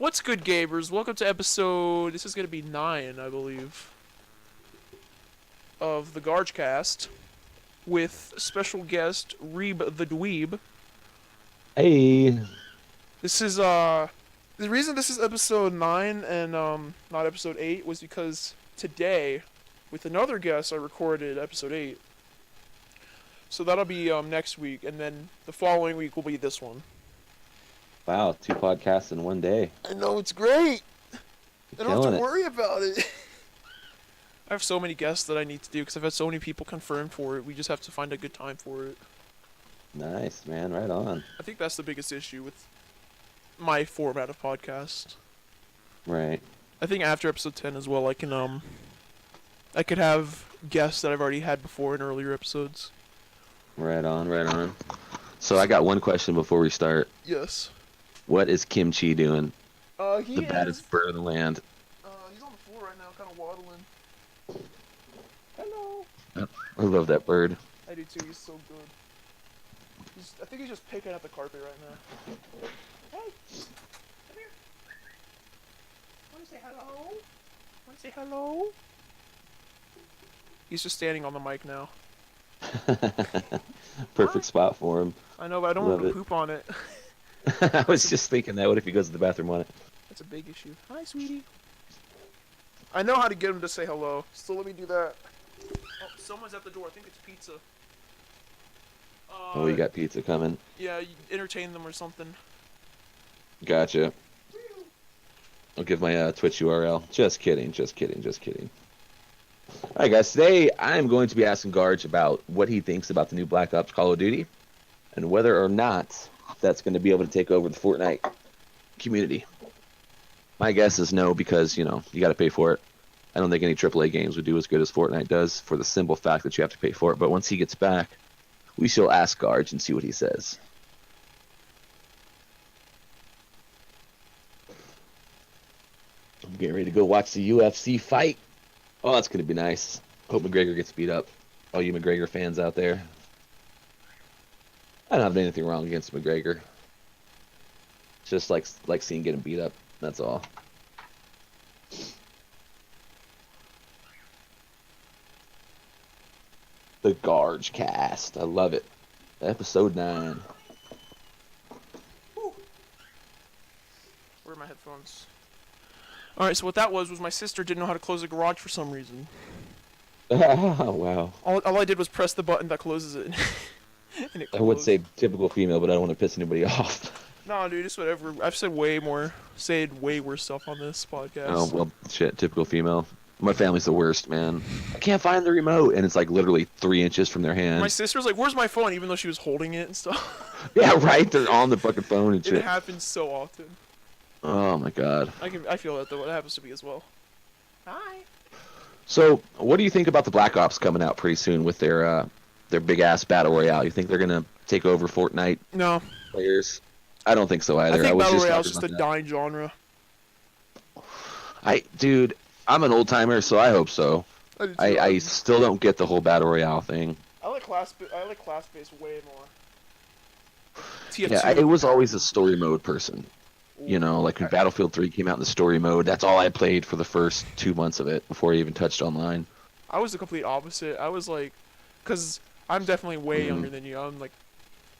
What's good, gamers? Welcome to episode. This is gonna be 9, I believe, of the Gargecast with special guest ReebTheDweeb. Hey, This is the reason this is episode 9 and not episode 8 was because today, with another guest, I recorded episode 8. So that'll be next week, and then the following week will be this one. wow, 2 podcasts in one day. I know, it's great. I You're don't have killing to it. worry about it. I have so many guests that I need to do because I've had so many people confirmed for it. We just have to find a good time for it. Nice, man, right on. I think that's the biggest issue with my format of podcast. Right. I think after episode 10 as well, I could have guests that I've already had before in earlier episodes. Right on, right on. So I got one question before we start. Yes. What is Kimchi doing? He The is. baddest bird in the land. He's on the floor right now, kind of waddling. Hello. I love that bird. I do too. He's so good. I think he's just picking at the carpet right now. Hey, come here. Want to say hello? Want to say hello? He's just standing on the mic now. Perfect spot for him. I know, but I don't Love want to it. poop on it. I was just thinking that. What if he goes to the bathroom on it? That's a big issue. Hi, sweetie. I know how to get him to say hello, so let me do that. Oh, someone's at the door. I think it's pizza. Oh, you got pizza coming. Yeah, you entertain them or something. Gotcha. I'll give my Twitch URL. Just kidding, just kidding, just kidding. Alright guys, today I am going to be asking Garge about what he thinks about the new Black Ops Call of Duty and whether or not that's going to be able to take over the Fortnite community. My guess is no, because, you know, you got to pay for it. I don't think any AAA games would do as good as Fortnite does for the simple fact that you have to pay for it. But once he gets back, we shall ask Garge and see what he says. I'm getting ready to go watch the UFC fight. Oh, that's going to be nice. Hope McGregor gets beat up. All you McGregor fans out there. I don't have anything wrong against McGregor. Just like seeing getting beat up. That's all. The Gargecast. I love it. Episode 9. Where are my headphones? Alright, so what that was my sister didn't know how to close the garage for some reason. Wow. All I did was press the button that closes it. And it I would closed. say typical female, but I don't want to piss anybody off. No, dude, it's whatever. I've said way worse stuff on this podcast. Oh, well, shit, typical female. My family's the worst, man. I can't find the remote, and it's like literally 3 inches from their hand. My sister's like, "Where's my phone?" Even though she was holding it and stuff. Yeah, right. They're on the fucking phone and It shit. happens so often. Oh my god. I feel that though. It happens to me as well. Hi. So, what do you think about the Black Ops coming out pretty soon with their big ass battle royale? You think they're gonna take over Fortnite No, players? I don't think so I either. think was battle just royale is talking just a about dying genre. dude, I'm an old timer, so I hope so. I do too. I still don't get the whole battle royale thing. I like class-based way more. TF2. Yeah, I was always a story mode person. You know, like when Battlefield 3 came out in the story mode, that's all I played for the first 2 months of it before I even touched online. I was the complete opposite. I was like, cause I'm definitely way younger than you.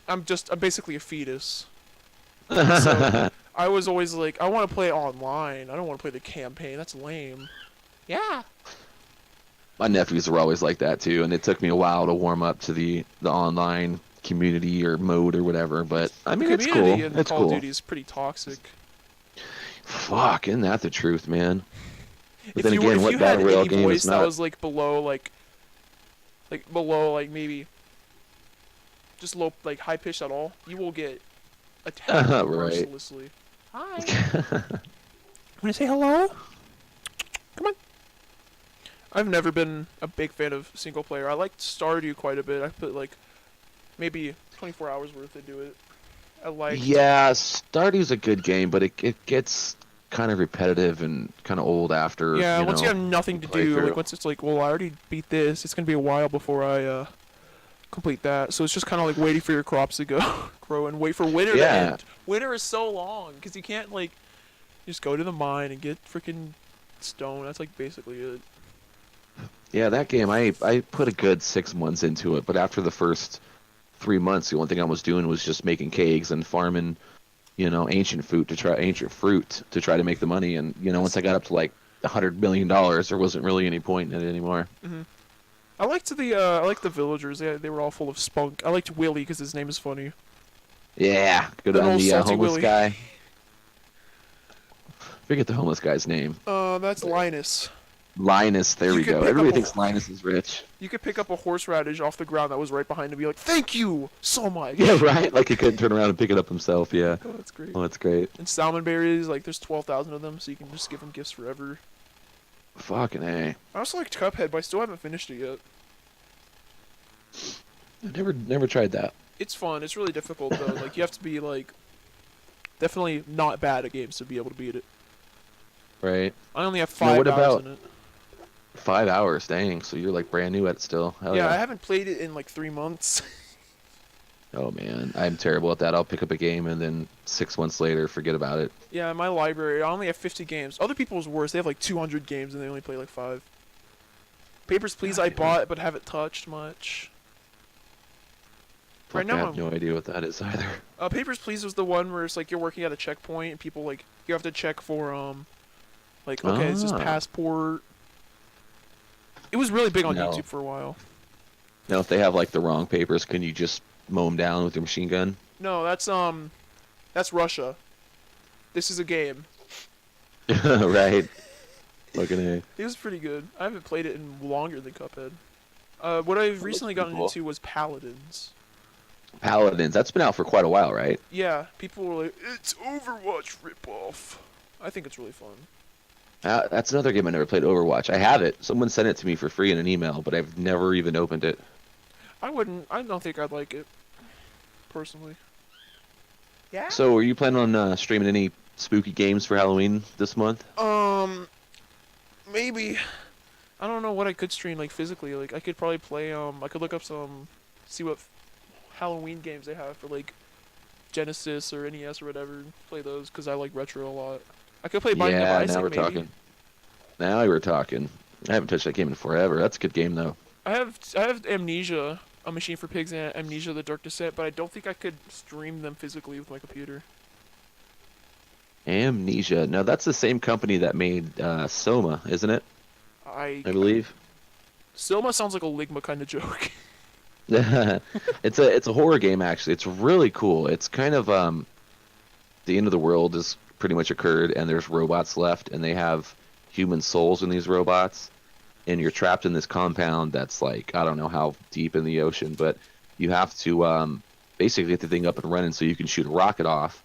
I'm basically a fetus. So I was always like, I want to play online. I don't want to play the campaign. That's lame. Yeah. My nephews were always like that too, and it took me a while to warm up to the online community or mode or whatever. But I mean, it's cool. Community in It's Call of cool. Duty is pretty toxic. Fuck, isn't that the truth, man? But If then you again, if what you had battle royale any game voice is that not? was like below maybe just low high pitched at all, you will get attacked Right. mercilessly. Hi. Wanna say hello? Come on. I've never been a big fan of single player. I liked Stardew quite a bit. I put like maybe 24 hours worth into it. I liked. Yeah, Stardew's a good game, but it gets kind of repetitive and kind of old after. Yeah, once you have nothing to do, playthrough. like once it's like, well, I already beat this. It's gonna be a while before I complete that. So it's just kind of like waiting for your crops to go grow and wait for winter to Yeah. end. Winter is so long because you can't like You just go to the mine and get freaking stone. That's like basically it. Yeah, that game, I put a good 6 months into it, but after the first 3 months, the only thing I was doing was just making kegs and farming, ancient fruit to try to make the money. And once I got up to like $100 million, there wasn't really any point in it anymore. Hmm. I liked the villagers. They were all full of spunk. I liked Willie because his name is funny. Yeah, good Good on old the salty homeless Willie. guy. Forget the homeless guy's name. That's Linus. Linus. There You we could go. pick Everybody up thinks Linus is rich. You could pick up a horseradish off the ground that was right behind him and be like, "Thank you so much." Yeah, right. Like he couldn't turn around and pick it up himself. Yeah. Oh, that's great. Oh, that's great. And salmon berries, like there's 12,000 of them, so you can just give them gifts forever. Fucking A. I also like Cuphead, but I still haven't finished it yet. I never tried that. It's fun. It's really difficult though. Like you have to be like definitely not bad at games to be able to beat it. Right. I only have Now, 5 what hours about- in it. 5 hours, dang. So you're like brand new at it still. Hell Yeah, yeah. I haven't played it in like 3 months. Oh man, I'm terrible at that. I'll pick up a game and then 6 months later forget about it. Yeah, in my library, I only have 50 games. Other people's worse. They have like 200 games and they only play like 5. Papers, Please, I God, bought but haven't touched much. Right Fuck, now I have I'm- no idea what that is either. Papers, Please was the one where it's like you're working at a checkpoint and people like you have to check for like okay, is this Ah. passport? It was really big on No. YouTube for a while. Now, if they have like the wrong papers, can you just mow them down with your machine gun? No, that's Russia. This is a game. Right. Fucking A. It was pretty good. I haven't played it in longer than Cuphead. What I've recently pretty gotten cool. into was Paladins. Paladins. That's been out for quite a while, right? Yeah, people were like, it's Overwatch ripoff. I think it's really fun. That's another game I never played. Overwatch. I have it. Someone sent it to me for free in an email, but I've never even opened it. I don't think I'd like it. Personally. Yeah? So, are you planning on streaming any spooky games for Halloween this month? Maybe. I don't know what I could stream, like, physically. Like, I could probably play, I could look up see what Halloween games they have for, like, Genesis or NES or whatever, and play those, because I like retro a lot. I could play Binding of Yeah, Isaac, now we're maybe. talking. Now we're talking. I haven't touched that game in forever. That's a good game, though. I have Amnesia, A Machine for Pigs, and Amnesia: The Dark Descent, but I don't think I could stream them physically with my computer. Amnesia. Now, that's the same company that made Soma, isn't it? I believe. Soma sounds like a Ligma kind of joke. It's a horror game, actually. It's really cool. It's kind of the end of the world has pretty much occurred, and there's robots left, and they have human souls in these robots, and you're trapped in this compound that's like, I don't know how deep in the ocean, but you have to basically get the thing up and running so you can shoot a rocket off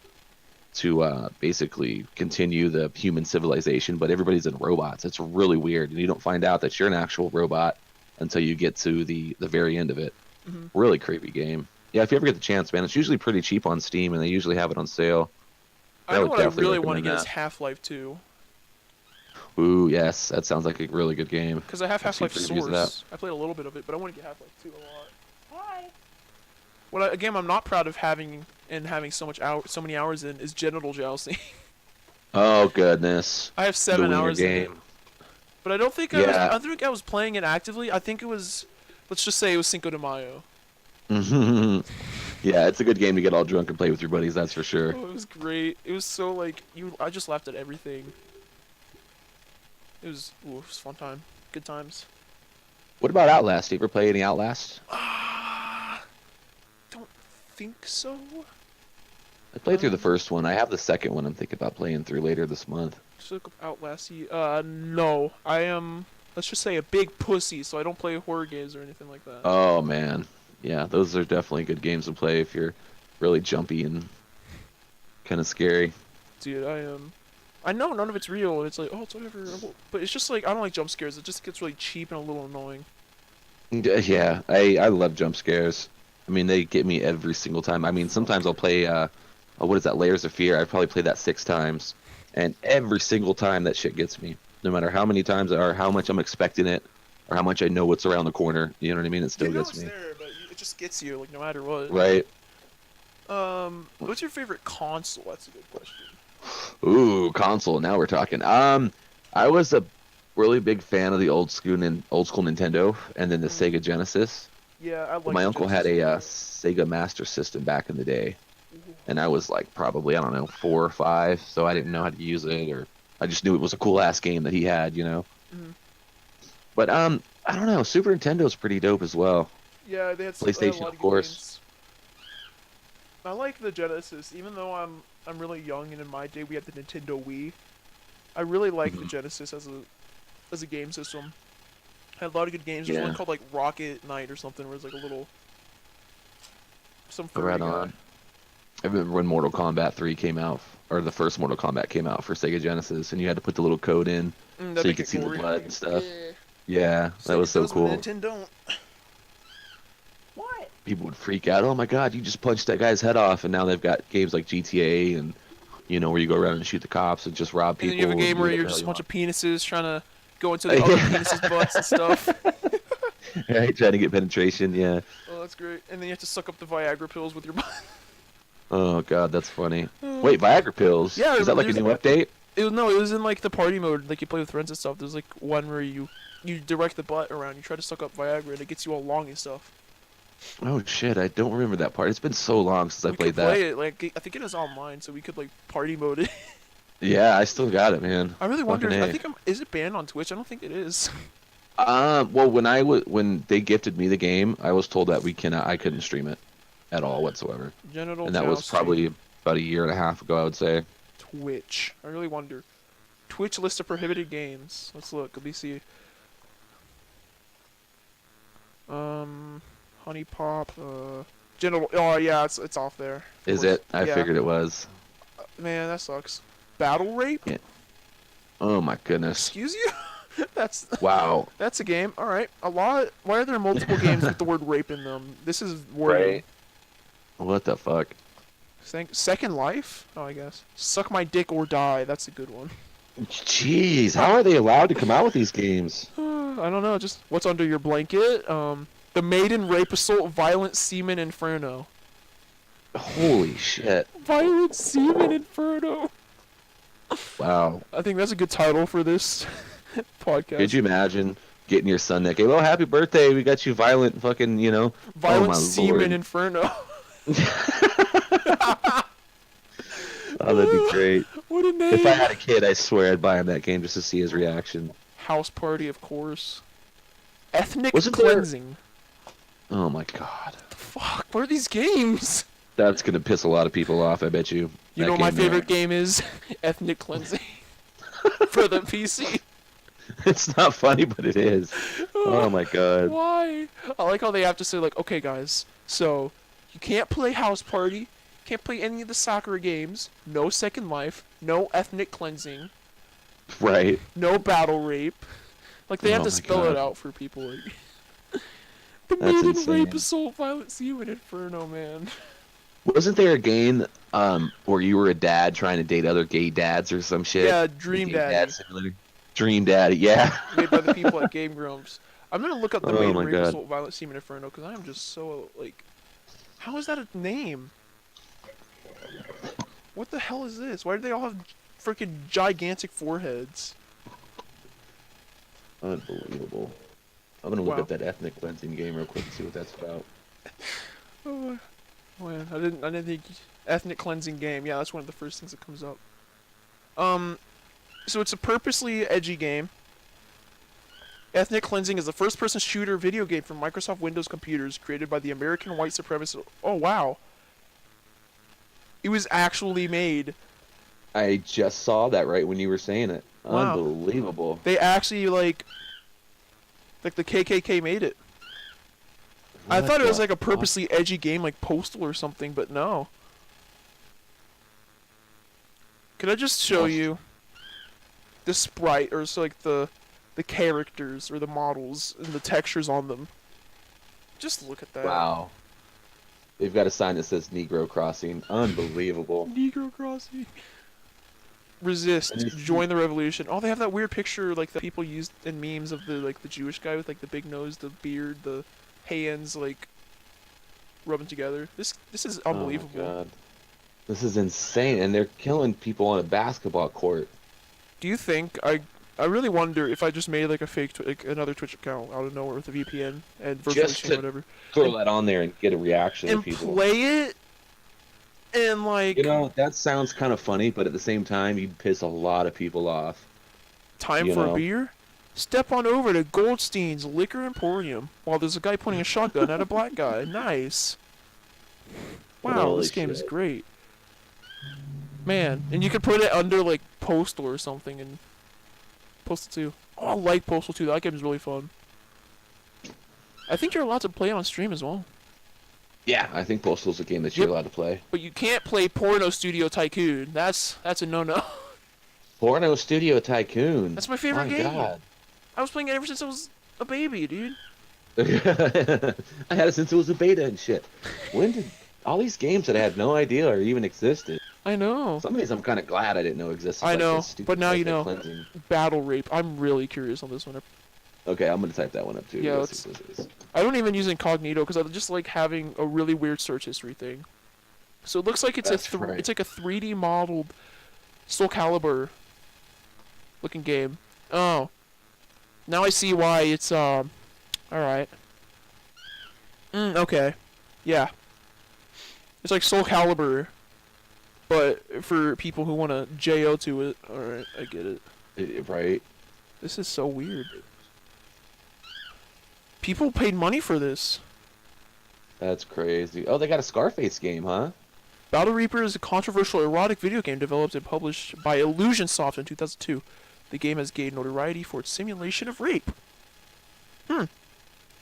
to basically continue the human civilization, but everybody's in robots. It's really weird, and you don't find out that you're an actual robot until you get to the very end of it. Mhm. Really creepy game. Yeah, if you ever get the chance, man, it's usually pretty cheap on Steam, and they usually have it on sale. I know would what I definitely really want to recommend get is that. Half-Life 2. Ooh, yes, that sounds like a really good game. Because I have I've seen Half-Life previews of that. Source. I played a little bit of it, but I want to get Half-Life 2 a lot. Hi. A game I'm not proud of having so many hours in is genital jousting. Oh goodness, I have 7 the wiener hours in it. game. But I don't think Yeah. I don't think I was playing it actively. I think it was, let's just say it was Cinco de Mayo. Yeah, it's a good game to get all drunk and play with your buddies. That's for sure. Oh, it was great. It was so like I just laughed at everything. It was fun time. Good times. What about Outlast? You ever play any Outlast? Don't think so. I played through the first one. I have the second one. I'm thinking about playing through later this month. Just look up Outlasty. No. I am, let's just say, a big pussy, so I don't play horror games or anything like that. Oh man, yeah, those are definitely good games to play if you're really jumpy and kind of scary. Dude, I know none of it's real. It's like, oh, it's whatever. But it's just like, I don't like jump scares. It just gets really cheap and a little annoying. Yeah, I love jump scares. I mean, they get me every single time. I mean, sometimes I'll play, what is that, Layers of Fear? I've probably played that 6 times, and every single time that shit gets me. No matter how many times or how much I'm expecting it, or how much I know what's around the corner, you know what I mean? It still gets me. There, but it just gets you, like, no matter what. Right. What's your favorite console? That's a good question. Ooh, console. Now we're talking. I was a really big fan of the old school Nintendo, and then the Mm. Sega Genesis. Yeah, I But like my the uncle had Genesis a one. Sega Master System back in the day, Ooh. and I was like probably I don't know 4 or 5, so I didn't know how to use it, or I just knew it was a cool ass game that he had, you know. Mhm. But I don't know. Super Nintendo's pretty dope as well. Yeah, they had a PlayStation, lot of of good course. games. I like the Genesis, even though I'm really young and in my day we had the Nintendo Wii. I really like the Mhm. Genesis as a game system. Had a lot of good games. There's one Yeah, called like Rocket Knight or something, where it's like a little some right furry guy. on. I remember when Mortal Kombat 3 came out, or the first Mortal Kombat came out for Sega Genesis, and you had to put the little code in That so you make could it see the gory. blood and stuff. Yeah. Yeah, that was Sega so does when cool. Nintendo don't. What? People would freak out. Oh my God, you just punched that guy's head off, and now they've got games like GTA and where you go around and shoot the cops and just rob And then you have a people and game do where whatever you're the hell just a you bunch want. of penises trying to go into the other penises' butts and stuff. Right, trying to get penetration. Yeah. Oh, that's great. And then you have to suck up the Viagra pills with your butt. Oh God, that's funny. Wait, Viagra pills? Yeah, Is that like a there's new update? it was in like the party mode, like you play with friends and stuff. There's like one where you direct the butt around, you try to suck up Viagra, and it gets you all long and stuff. Oh shit, I don't remember that part. It's been so long since I We could played that. play it like I think it is online, so we could like party mode it. Yeah, I still got it, man. I really wonder Fucking if I A. think is it banned on Twitch? I don't think it is. Well, when they gifted me the game, I was told that I couldn't stream it at all whatsoever, Genital and that was jousting. probably about a year and a half ago, I would say. Twitch. I really wonder. Twitch list of prohibited games. Let's look. Let me see. Um, Honey Pop. Genital. Oh yeah, it's off there. Of Is course. it? I Yeah. figured it was. Man, that sucks. Battle rape. Yeah. Oh my goodness. Excuse you. that's Wow. that's a game. All right. A lot. Why are there multiple games with the word rape in them? This is worrying. Right. What the fuck? Second Life. Oh, I guess. Suck my dick or die. That's a good one. Jeez, how are they allowed to come out with these games? I don't know. Just what's under your blanket. The Maiden Rape Assault Violent Semen Inferno. Holy shit. Violent Semen Inferno. Wow. I think that's a good title for this podcast. Could you imagine getting your son that game? Oh, happy birthday. We got you violent fucking, Oh Violent my Semen lord. Inferno. Oh, that'd be great. What a name. If I had a kid, I swear I'd buy him that game just to see his reaction. House Party, of course. Ethnic Wasn't there- Cleansing. Oh my god. The fuck? What are these games? That's gonna piss a lot of people off, I bet you. You That know what my game, favorite game is? Ethnic Cleansing. For the PC. It's not funny, but it is. Oh my god. Why? I like how they have to say like, okay guys, so you can't play House Party, can't play any of the soccer games, no Second Life, no ethnic cleansing, Right. no battle rape. Like they have Oh to my spell it God. out for people. Like, the That's Maiden insane. Rape Assault Violent Semen Inferno, man. Wasn't there a game where you were a dad trying to date other gay dads or some shit? Yeah, The Dream Gay Dad Daddy, Simulator? Dream Daddy, yeah. made by the people at Game Grumps. I'm gonna look up the Oh Maiden my Rape God. Assault Violent Semen Inferno because I am just so like, how is that a name? What the hell is this? Why do they all have freaking gigantic foreheads? Unbelievable. I'm gonna look Wow. up that ethnic cleansing game real quick and see what that's about. Oh man, I didn't think ethnic cleansing game. Yeah, that's one of the first things that comes up. So it's a purposely edgy game. Ethnic Cleansing is a first-person shooter video game for Microsoft Windows computers created by the American white supremacist. Oh wow. It was actually made. I just saw that right when you were saying it. Wow. Unbelievable. They actually like the KKK made it. I What thought it was the like a fuck? purposely edgy game like Postal or something, but no. Could I just show Awesome. you the sprite or so like the characters or the models and the textures on them? Just look at that. Wow. They've got a sign that says Negro Crossing. Unbelievable. Negro Crossing. Resist. And you- Join the revolution. Oh, they have that weird picture like that people used in memes of the Jewish guy with like the big nose, the beard, the hands like rubbing together. This is unbelievable. Oh my God. This is insane, and they're killing people on a basketball court. Do you think I really wonder if I just made like a fake like another Twitch account out of nowhere with a VPN and virtually Just stream to whatever throw and that on there and get a reaction of people. play it and You like know, that sounds kind of funny, but at the same time, you'd piss a lot of people off. time You for a know? beer? Step on over to Goldstein's Liquor Emporium while there's a guy pointing a shotgun at a black guy. Nice. Wow, Holy this game is shit. great. Man, and you could put it under like Postal or something and Postal 2. Oh, I like Postal 2. That game is really fun. I think you're allowed to play it on stream as well. Yeah, I think Postal's a game that you're allowed to play. But you can't play Porno Studio Tycoon. That's a no-no. Porno Studio Tycoon. That's my favorite My game. God. I was playing it ever since I was a baby, dude. I had it since it was a beta and shit. When did all these games that I had no idea or even existed? I know. Some of these I'm kind of glad I didn't know existed. I like know, this stupid but now you ethnic know. cleansing. Battle Rape. I'm really curious on this one. Okay, I'm gonna type that one up too. Yeah, Let's see what this is. I don't even use incognito because I just like having a really weird search history thing. So it looks like it's That's right. it's like a 3D modeled Soul Calibur looking game. Oh. Now I see why it's alright. Okay. Yeah. It's like Soul Calibur, but for people who want to JO to it. Alright, I get it. Right? This is so weird. People paid money for this. That's crazy. Oh, they got a Scarface game, huh? Battle Reaper is a controversial erotic video game developed and published by Illusionsoft in 2002. The game has gained notoriety for its simulation of rape.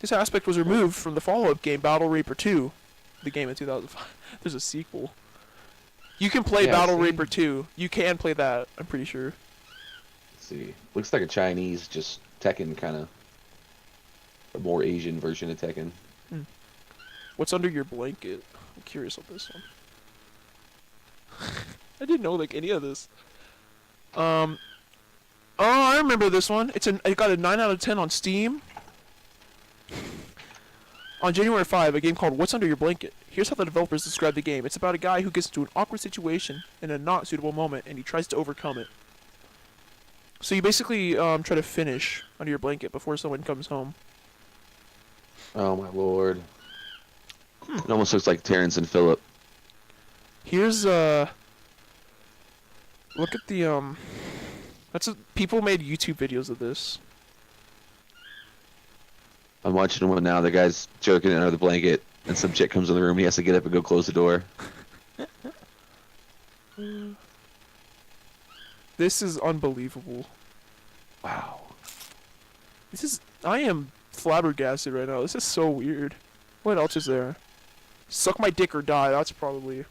This aspect was removed from the follow-up game Battle Reaper 2, the game in 2005. There's a sequel. You can play Yeah, Battle see? Reaper 2. You can play that, I'm pretty sure. Let's see. Looks like a Chinese, just Tekken kind of. A more Asian version of Tekken. What's under your blanket? I'm curious on this one. I didn't know like any of this. Oh, I remember this one. It got a 9 out of 10 on Steam. On January 5, a game called What's Under Your Blanket. Here's how the developers describe the game. It's about a guy who gets into an awkward situation in a not suitable moment, and he tries to overcome it. So you basically try to finish under your blanket before someone comes home. Oh my lord. It almost looks like Terrence and Phillip. Here's look at the people made YouTube videos of this. I'm watching one now. The guy's jerking it under the blanket, and some chick comes in the room. He has to get up and go close the door. This is unbelievable. Wow. I am flabbergasted right now. This is so weird. What else is there? Suck My Dick or Die. That's probably.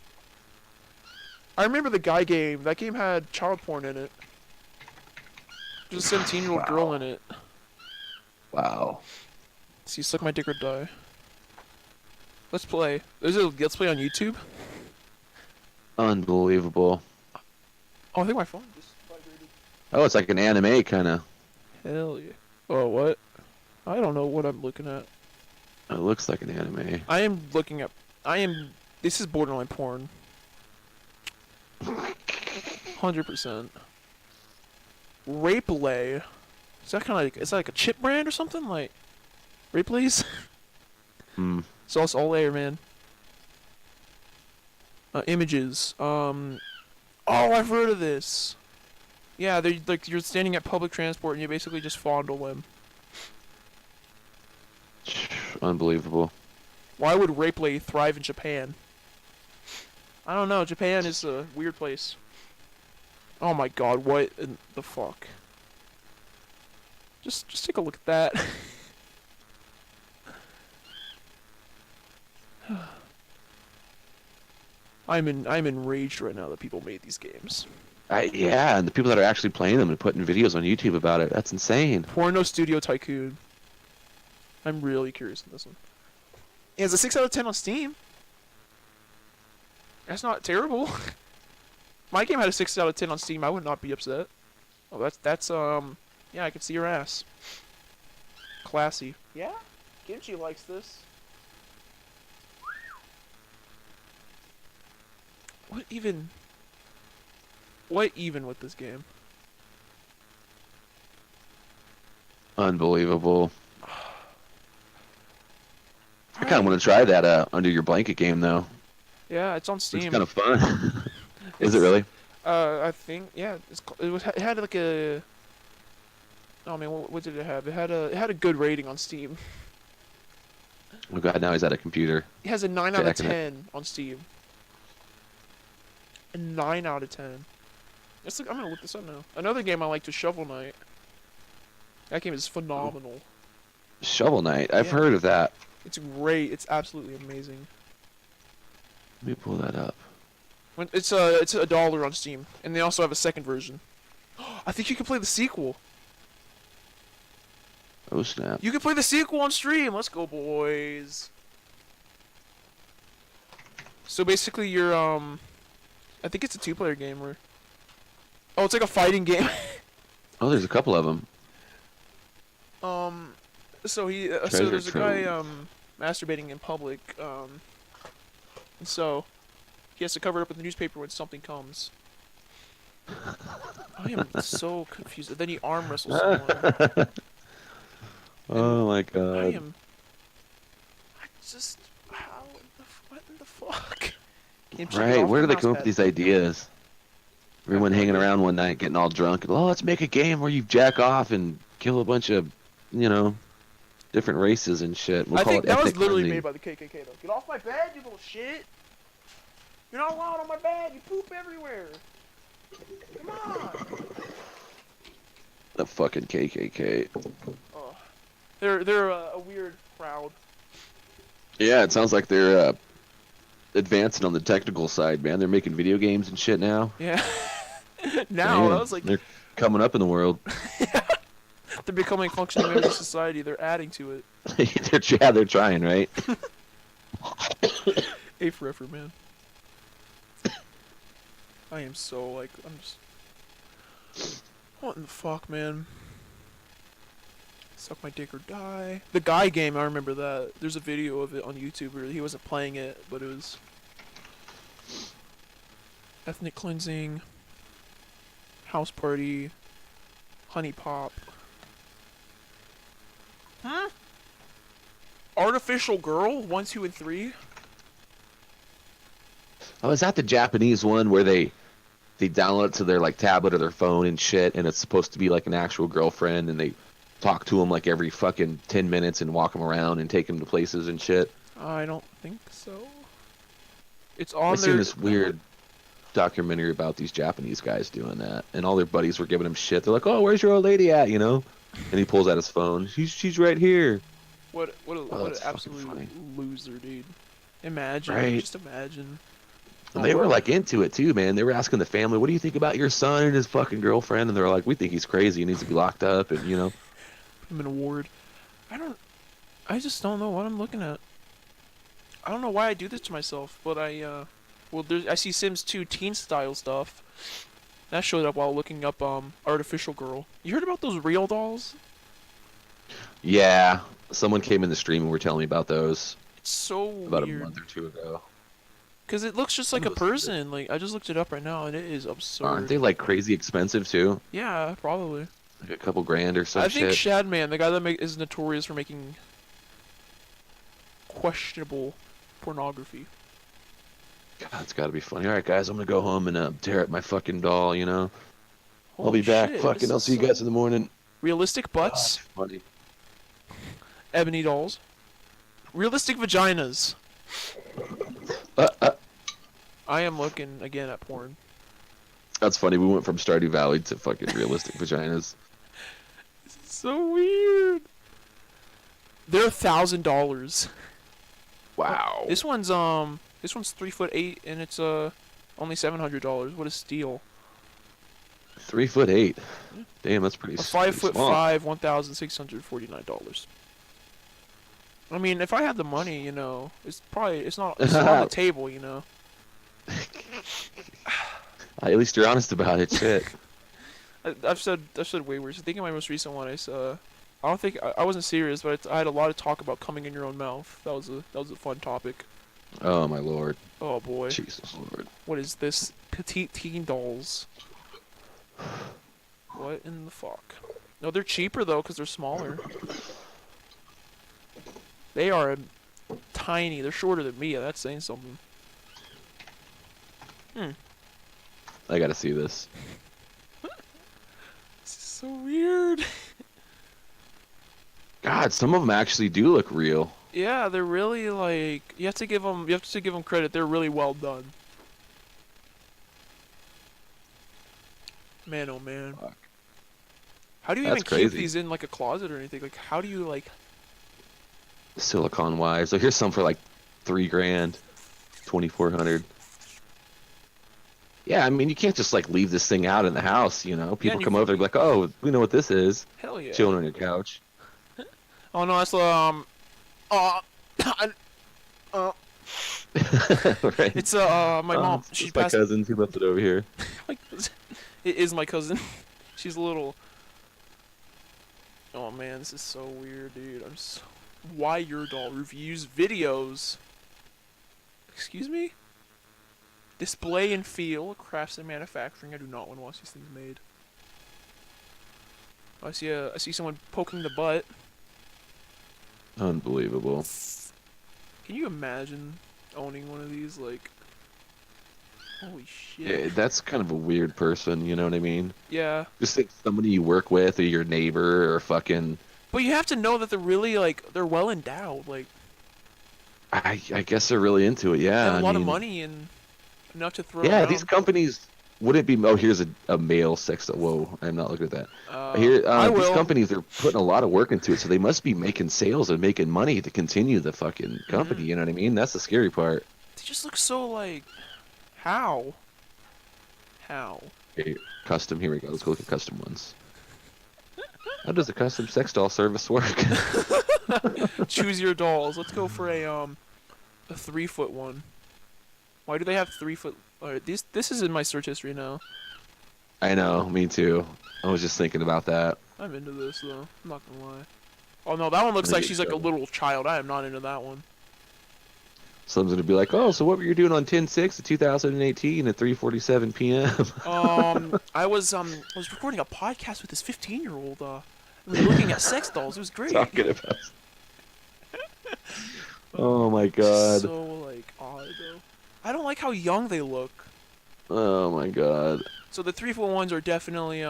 I remember the guy game. That game had child porn in it. There's a 17-year-old girl in it. Wow. See, Suck My Dick or Die. Let's play. There's a Let's Play on YouTube. Unbelievable. Oh, I think my phone just vibrated. Oh, it's like an anime kind of. Hell yeah. Oh, what? I don't know what I'm looking at. It looks like an anime. I am looking at. This is borderline porn. 100%. Rapelay. Is that kind of like? Is that like a chip brand or something? Like. Rapelays? Hmm. So it's all air, man. Images. Oh, I've heard of this. Yeah, they're like you're standing at public transport and you basically just fondle them. Unbelievable. Why would Rapeplay thrive in Japan? I don't know. Japan is a weird place. Oh my god, what in the fuck? Just take a look at that. I'm enraged right now that people made these games. Yeah, and the people that are actually playing them and putting videos on YouTube about it, that's insane. Porno Studio Tycoon. I'm really curious on this one. It has a 6 out of 10 on Steam. That's not terrible. My game had a 6 out of 10 on Steam. I would not be upset. Oh, that's yeah, I can see your ass. Classy. Yeah? Kimchi likes this. What even? What even with this game? Unbelievable. I kind of Alright. want to try that under your blanket game though. Yeah, it's on It's Steam. kind of fun. Is it It's really? I think yeah. It had like a. Oh man, what did it have? It had a good rating on Steam. Oh god, now he's at a computer. It has a 9 out of Jacking it. 10 on Steam. A 9 out of 10. I'm gonna look this up now. Another game I like is Shovel Knight. That game is phenomenal. Shovel Knight. I've Yeah. heard of that. It's great. It's absolutely amazing. Let me pull that up. It's $1 on Steam, and they also have a second version. I think you can play the sequel. Oh snap. You can play the sequel on stream. Let's go, boys. So basically, you're I think it's a two-player game where. Oh, it's like a fighting game. Oh, there's a couple of them. So Treasure there's a guy trove. masturbating in public, and so he has to cover it up with the newspaper when something comes. I am so confused. And then he arm wrestles someone. Oh my I god. am. I just what in the fuck? Game check it Right, off where the do they come up with mousepad. these ideas? Everyone no hanging idea. around one night getting all drunk. Oh, let's make a game where you jack off and kill a bunch of, different races and shit. We'll I call think it that was ethnic literally cleansing. made by the KKK though. Get off my bed, you little shit! You're not allowed on my bed. You poop everywhere. Come on. The fucking KKK. Oh, they're a weird crowd. Yeah, it sounds like they're advancing on the technical side, man. They're making video games and shit now. Yeah. Now Damn, that was like they're coming up in the world. they're becoming functioning members of society. They're adding to it. They're trying, right? A for effort, man. I am so like I'm just. What in the fuck, man? Suck my dick or die. The Guy game, I remember that. There's a video of it on YouTube where he wasn't playing it, but it was ethnic cleansing, house party, honey pop. Huh? Artificial Girl 1, 2, and 3. Oh, is that the Japanese one where they download it to their like tablet or their phone and shit, and it's supposed to be like an actual girlfriend, and they talk to them like every fucking 10 minutes and walk them around and take them to places and shit? I don't think so. It's I on seen their. this weird documentary about these Japanese guys doing that, and all their buddies were giving him shit. They're like, "Oh, where's your old lady at?" And he pulls out his phone. She's right here. What an that's fucking absolute funny. loser, dude. Imagine, Right. just imagine. And they were like into it too, man. They were asking the family, "What do you think about your son and his fucking girlfriend?" And they're like, "We think he's crazy. He needs to be locked up." And I'm in a ward. I just don't know what I'm looking at. I don't know why I do this to myself, but I see Sims 2 teen style stuff. That showed up while looking up Artificial Girl. You heard about those real dolls? yeah, someone came in the stream and were telling me about those It's so about a weird. month or two ago. Cause it looks just like a Those are good. person. Like I just looked it up right now, and it is absurd. Aren't they like crazy expensive too? Yeah, probably. Like a couple grand or some I think shit. Shadman, the guy that is notorious for making questionable pornography. God, it's got to be funny. All right, guys, I'm gonna go home and tear up my fucking doll. I'll Holy be back. shit, Fucking, this I'll is see you guys in the morning. Realistic Oh, butts, it's funny. ebony dolls, realistic vaginas. Uh, uh, I am looking again at porn. that's funny. We went from Stardew Valley to fucking realistic vaginas. This is so weird. They're $1,000. Wow. This one's 3'8" and it's only $700. What a steal. 3'8". Damn, that's pretty. A 5'5", small. $1,649. I mean, if I had the money, it's not on the table, At least you're honest about it. Shit. I've said way worse. I think in my most recent one, I don't think I wasn't serious, but I had a lot of talk about coming in your own mouth. That was a fun topic. Oh my lord. Oh boy. Jesus lord. What is this? Petite teen dolls. What in the fuck? No, they're cheaper though because they're smaller. They are tiny. They're shorter than me. That's saying something. I gotta see this. This is so weird. God, some of them actually do look real. Yeah, they're really like you have to give them credit. They're really well done. Man, oh man. Fuck. How do you That's even keep crazy. these in like a closet or anything? Like, how do you like? Silicon wise. So here's some for like $3 grand, 2,400. Yeah, I mean you can't just like leave this thing out in the house, you know. Yeah, People and come over, they're like, oh, we know what this is. hell yeah. Chilling on your couch. Oh no, that's uh, Right. it's my mom. She It's my passed. cousin who left it over here. My cousin. It is my cousin. She's a little. Oh man, this is so weird, dude. I'm so. Why your doll reviews videos? Excuse me? Display and feel, crafts and manufacturing. I do not want to watch these things made. I see someone poking the butt. Unbelievable. Can you imagine owning one of these? Like, holy shit. Yeah, that's kind of a weird person, you know what I mean? Yeah. Just think somebody you work with or your neighbor or fucking But you have to know that they're really like they're well endowed, like I guess they're really into it, they yeah. have a I lot of mean, money and enough to throw yeah, around. these companies wouldn't be here's a male sex whoa, I'm not looking at that. Here I these will. companies are putting a lot of work into it, so they must be making sales and making money to continue the fucking company, you know what I mean? That's the scary part. They just look so like how? How? Okay, custom, here we go. Let's go look at custom ones. How does a custom sex doll service work? Choose your dolls. Let's go for a 3-foot one. Why do they have 3-foot? Alright, this is in my search history now. I know, me too. I was just thinking about that. I'm into this though. I'm not gonna lie. Oh no, that one looks There like you she's like a go. little child. I am not into that one. Someone's gonna be like, "Oh, so what were you doing on 10/6 of 2018 at 3:47 p.m.?" I was recording a podcast with this 15-year-old. We were looking at sex dolls. It was great. Talking about. Oh my It's god. so like odd though. I don't like how young they look. Oh my god. So the 3-foot ones are definitely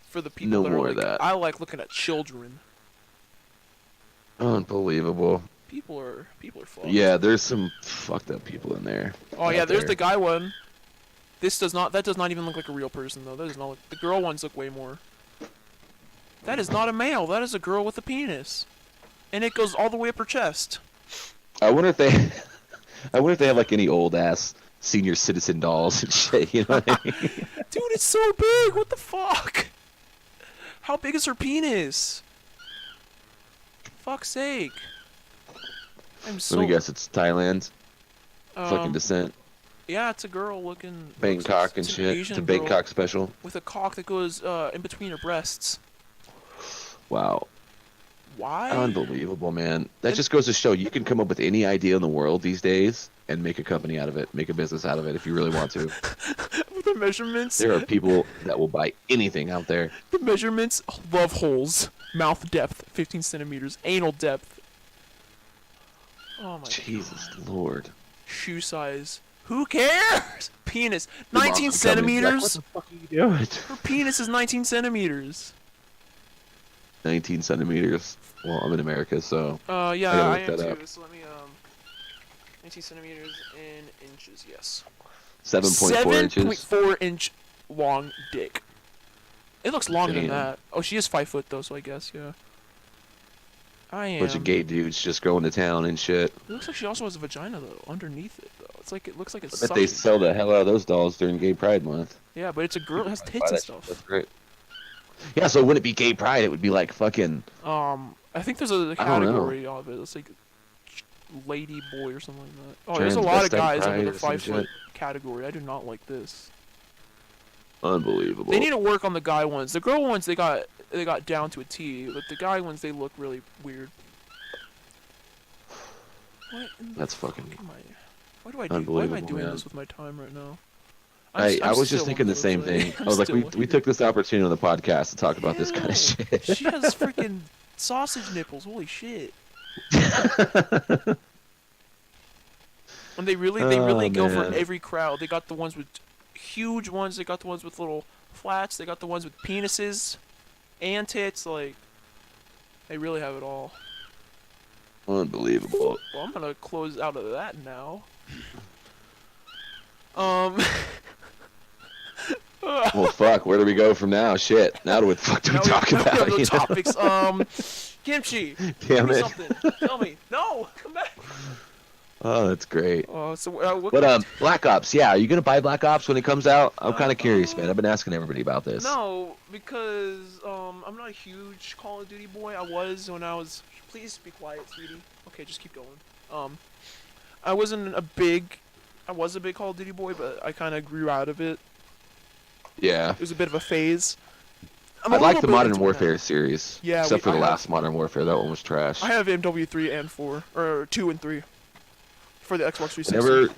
for the people No that are more like, of that. I like looking at children. Unbelievable. People are fucked. Yeah, there's some fucked up people in there. Oh yeah, out there's there. the guy one. That does not even look like a real person though. That does not look, the girl ones look way more. That is not a male. That is a girl with a penis. And it goes all the way up her chest. I wonder if they. I wonder if they have like any old ass senior citizen dolls and shit. You know what I mean? Dude, it's so big. What the fuck? How big is her penis? Fuck's sake. I'm so. Let me guess, it's Thailand. Fucking descent. Yeah, it's a girl looking. Bangkok and it's an shit. Asian It's a girl Bangkok special. with a cock that goes in between her breasts. Wow. Why? Unbelievable, man. That And- just goes to show you can come up with any idea in the world these days and make a company out of it, make a business out of it if you really want to. With the measurements. There are people that will buy anything out there. The measurements: love holes, mouth depth 15 centimeters, anal depth. Oh my. Jesus Lord. Shoe size. Who cares? Penis. Your 19 mom's gonna come in and be like, centimeters. what the fuck are you doing? Her penis is 19 centimeters. 19 centimeters. Well, I'm in America, so Yeah, gotta I look am that too. up. So let me 19 centimeters in inches. Yes. 7.4 inches. 7.4 inch long dick. It looks longer than Damn. that. Oh, she is 5 foot though, so I guess yeah. I am. Bunch of gay dudes just going to town and shit. It looks like she also has a vagina though underneath it though. It's like it looks like it's I bet they sucking. sell the hell out of those dolls during Gay Pride Month. Yeah, but it's a girl. It has I'd tits buy and that shit. That's stuff. great. Yeah, so wouldn't it be Gay Pride? It would be like fucking. I think there's a I don't know. category of it. It's like lady boy or something like that. Oh, there's a lot of Transvestite guys pride under the or some 5 foot shit. category. I do not like this. Unbelievable. They need to work on the guy ones. The girl ones they got down to a T, but the guy ones they look really weird. What in the That's fuck fucking am I? Why am I unbelievable, doing man. this with my time right now? I I'm was just still on thinking the the same thing. website. I I'm was like, still we here. took this opportunity on the podcast to talk about this kind of Ew! shit. She has freaking sausage nipples. Holy shit! And they Oh really go for man. every crowd. They got the ones with huge ones. They got the ones with little flats. They got the ones with penises and tits. Like, they really have it all. Unbelievable. Well, I'm gonna close out of that now. Um. Well, fuck. Where do we go from now? Shit. Now what the fuck do we talk now we have about? no You know? topics. Kimchi. Give Damn me it. something. Tell me. No, come back. Oh, that's great. What? But Black Ops. Yeah, are you gonna buy Black Ops when it comes out? I'm kind of curious, man. Uh, I've been asking everybody about this. no, because I'm not a huge Call of Duty boy. I was when I was. Please be quiet, sweetie. Okay, just keep going. Um, I wasn't a big. I was a big Call of Duty boy, but I kind of grew out of it. Yeah. It was a bit of a phase. I'm I a like little the bit Modern into it Warfare now. series. Yeah, Except for I the have. last Modern Warfare. That one was trash. I have MW3 and 4, or 2 and 3, for the Xbox 360. Whenever.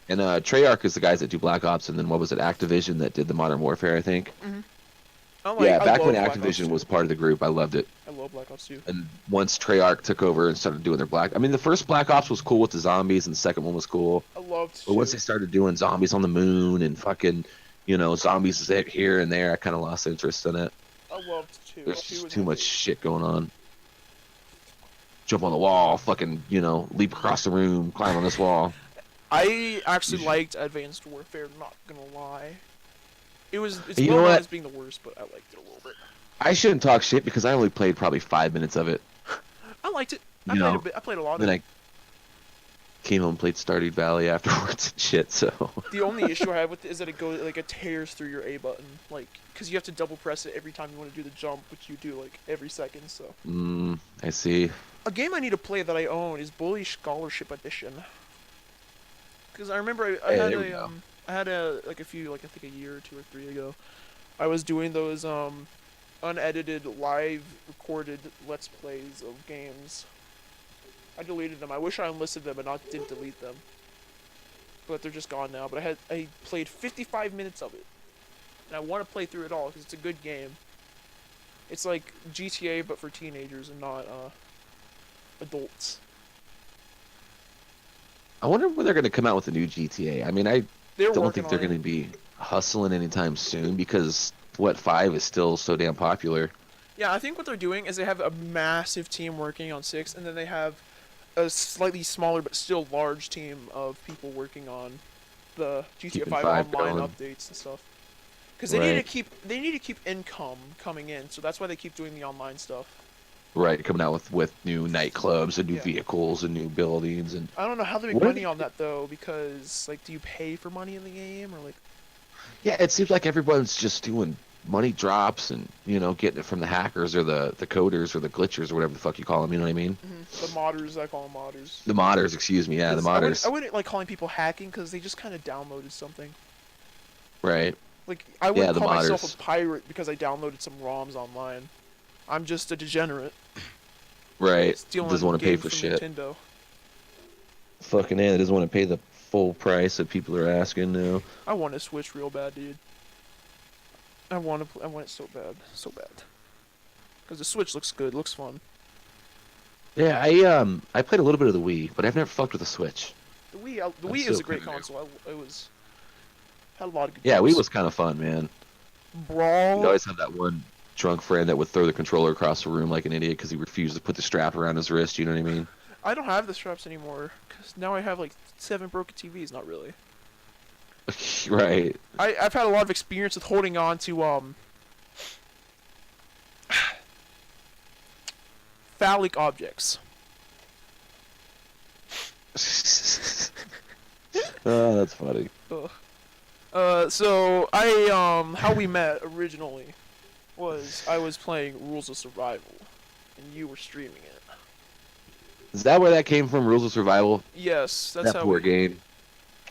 And Treyarch is the guys that do Black Ops, and then what was it, Activision that did the Modern Warfare, I think. Yeah, I back when love Black Ops Activision 2. was part of the group, I loved it. I love Black Ops 2. And once Treyarch took over and started doing their I mean, the first Black Ops was cool with the zombies, and the second one was cool. I loved But once 2. they started doing zombies on the moon and fucking, zombies here and there, I kind of lost interest in it. I loved 2. There's 2 just was too my much favorite. shit going on. Jump on the wall, fucking, leap across the room, climb on this wall. I actually liked Advanced Warfare, not gonna lie. It's You well know known what? as being the worst, but I liked it a little bit. I shouldn't talk shit because I only played probably 5 minutes of it. I liked it. You know, I played a lot of then it. I came home and played Stardew Valley afterwards and shit, so. The only issue I have with it is that it tears through your A button, because you have to double press it every time you want to do the jump, which you do every second. So. I see. A game I need to play that I own is Bully Scholarship Edition. Because I remember I had I think a year or 2 or 3 ago, I was doing those unedited live recorded Let's Plays of games. I deleted them. I wish I unlisted them and didn't delete them. But they're just gone now. But I played 55 minutes of it. And I want to play through it all because it's a good game. It's like GTA but for teenagers and not adults. I wonder when they're going to come out with a new GTA. I mean, I don't think they're going to be hustling anytime soon because, 5 is still so damn popular. Yeah, I think what they're doing is they have a massive team working on 6, and then they have a slightly smaller but still large team of people working on the GTA 5 online updates and stuff. Because they need to keep income coming in, so that's why they keep doing the online stuff. Right, coming out with new nightclubs and new vehicles and new buildings and. I don't know how they make money on that though, because do you pay for money in the game or Yeah, it seems like everyone's just doing money drops and getting it from the hackers or the coders or the glitchers or whatever the fuck you call them. You know what I mean? The modders, I call them modders. The modders, excuse me. Yeah, the modders. I wouldn't like calling people hacking because they just kind of downloaded something. Right. I wouldn't call myself a pirate because I downloaded some ROMs online. I'm just a degenerate. Right. Doesn't want to pay for shit. Nintendo. Fucking it doesn't want to pay the full price that people are asking now. I want a Switch real bad, dude. I want it so bad, so bad. Because the Switch looks good, looks fun. Yeah, I played a little bit of the Wii, but I've never fucked with the Switch. The Wii is a great console. It had a lot of good. Yeah, games. Wii was kind of fun, man. Brawl. You always have that one drunk friend that would throw the controller across the room like an idiot because he refused to put the strap around his wrist. You know what I mean? I don't have the straps anymore because now I have 7 broken TVs. Not really. Right. I've had a lot of experience with holding on to phallic objects. Oh, that's funny. So how we met originally was I was playing Rules of Survival, and you were streaming it. Is that where that came from? Rules of Survival? Yes, that's that how poor game.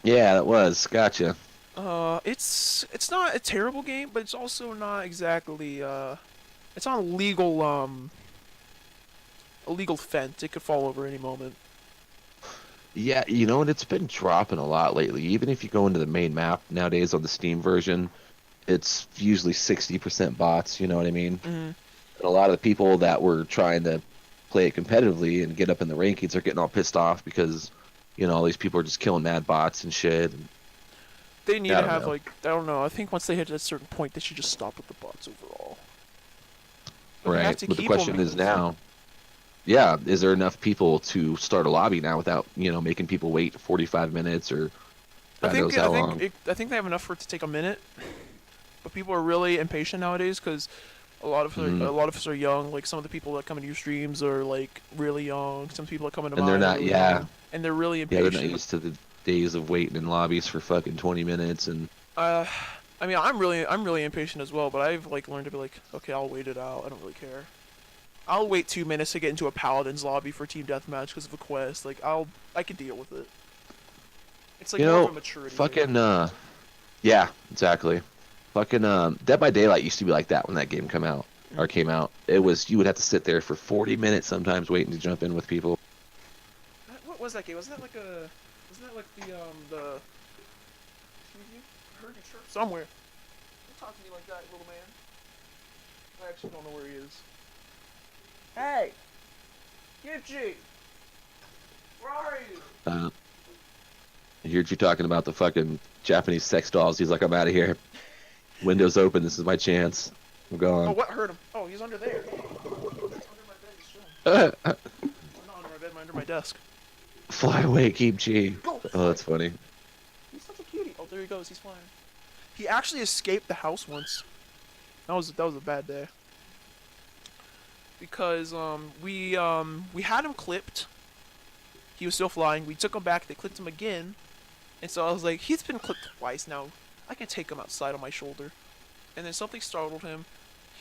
Yeah, that was. Gotcha. It's not a terrible game, but it's also not exactly it's on a legal fence. It could fall over any moment. Yeah, you know, and it's been dropping a lot lately. Even if you go into the main map nowadays on the Steam version, it's usually 60% bots, you know what I mean? Hmm. And a lot of the people that were trying to play it competitively and get up in the rankings are getting all pissed off because, you know, all these people are just killing mad bots and shit. And They need I to don't have know. like I don't know. I think once they hit a certain point, they should just stop with the bots overall. But they have Right. to But the keep them question is because now, yeah, is there enough people to start a lobby now without, you know, making people wait 45 minutes or I God think knows I how think long? I think they have enough for it to take a minute. But people are really impatient nowadays because Hmm. a lot of us are young. Like some of the people that come into your streams are like really young. Some people that come into And they're mine are not, really yeah, young, and they're really yeah, they're not impatient. used to the days of waiting in lobbies for fucking 20 minutes and Uh, I mean, I'm really impatient as well. But I've like learned to be like, okay, I'll wait it out. I don't really care. I'll wait 2 minutes to get into a paladin's lobby for team deathmatch because of a quest. Like I can deal with it. It's like you more of a know, maturity thing. fucking yeah, exactly. Fucking Dead by Daylight used to be like that when that game come out or Mm. came out. It was you would have to sit there for 40 minutes sometimes waiting to jump in with people. What was that game? Wasn't that like a? Wasn't that like the? Excuse you? I heard you chirp somewhere. Don't talk to me like that, little man. I actually don't know where he is. Hey, Gipsy, where are you? Uh, I heard you talking about the fucking Japanese sex dolls. He's like, I'm out of here. Windows open. This is my chance. I'm Oh, gone. what hurt him? Oh, he's under there. Under my bed, he's chilling. Or not under my bed, under my desk. Fly away, keep G. Go Oh, fly. that's funny. He's such a cutie. Oh, there he goes. He's flying. He actually escaped the house once. That was a bad day because we had him clipped. He was still flying. We took him back. They clipped him again, and so I was like, he's been clipped twice now. I can take him outside on my shoulder. And then something startled him.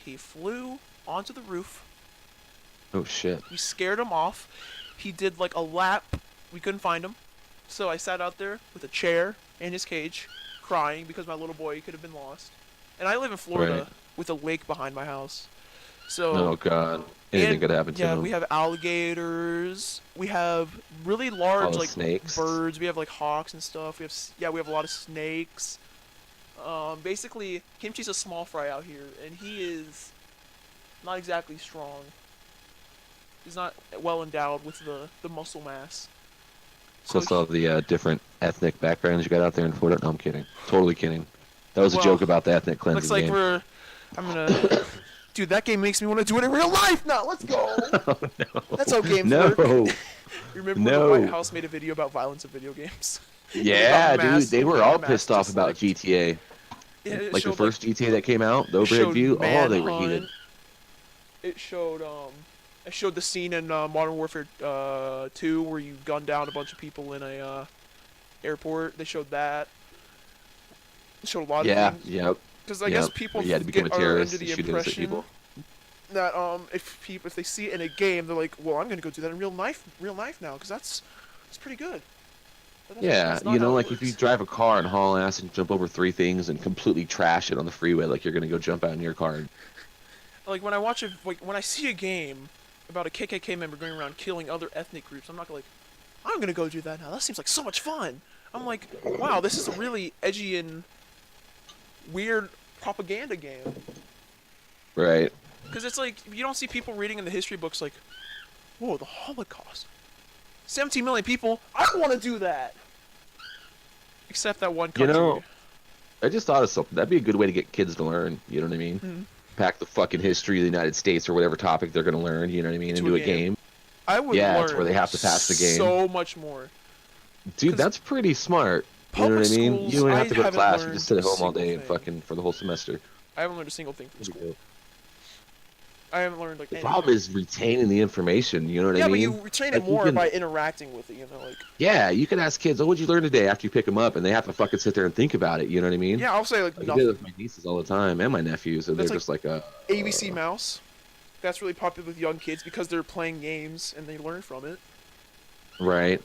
He flew onto the roof. Oh shit. We scared him off. He did like a lap. We couldn't find him. So I sat out there with a chair in his cage, crying because my little boy could have been lost. And I live in Right. Florida with a lake behind my house. So, Oh god. Anything and could happen to yeah, we him. have alligators. We have really large Oh, like snakes. birds. We have like hawks and stuff. We have a lot of snakes. Basically, Kimchi's a small fry out here, and he is not exactly strong. He's not well endowed with the muscle mass. So Plus all the different ethnic backgrounds you got out there in Florida. No, I'm kidding. Totally kidding. That was a well, joke about the ethnic looks cleansing like game. we're. I'm gonna. Dude, that game makes me want to do it in real life now. Let's go. Oh That's how games no. work. No. You remember when the White No. House made a video about violence in video games? And they got Yeah, dude. They were all mass pissed off about disliked. GTA. It Like the showed like first GTA that came out, the it overhead showed view. Oh, they were heated. manhunt. It showed it showed the scene in Modern Warfare 2 where you gun down a bunch of people in a airport. They showed that. It showed a lot of Yeah. things Yep. because I guess Yep. people Where you had to become a are under terrorist and the shoot innocent impression people. that if they see it in a game, they're like, well, I'm gonna go do that in real life now because that's pretty good. But Yeah, that's you not know, how it like if you works. drive a car and haul ass and jump over three things and completely trash it on the freeway, like you're gonna go jump out in your car. Like when I see a game about a KKK member going around killing other ethnic groups, I'm not like, I'm gonna go do that now. That seems like so much fun. I'm like, wow, this is a really edgy and weird propaganda game. Right. Because it's like you don't see people reading in the history books like, whoa, the Holocaust, 17 million people. I don't want to do that. Except that one You know, country. I just thought of something. That'd be a good way to get kids to learn. You know what I mean? Mm, Pack the fucking history of the United States or whatever topic they're gonna learn. You know what I mean? into a Into a game. game. I would Yeah, it's where learn they have to pass the game. so much more. Dude, Because that's pretty smart. You know public what I mean? You schools, don't I have to go to haven't class. You just learned sit a at home all single day and thing. fucking for the whole semester. I haven't learned a single thing from That'd be school. dope. I haven't learned like The anything. problem is retaining the information. You know what I Yeah, but mean? you retain it Like you more can, by interacting with it. You know, like yeah, you can ask kids, "Oh, what'd you learn today?" After you pick them up, and they have to fucking sit there and think about it. You know what I mean? yeah, I'll say like Like I do it nothing. with my nieces all the time and my nephews, and they're That's like just like, ABC Mouse. That's really popular with young kids because they're playing games and they learn from it. right.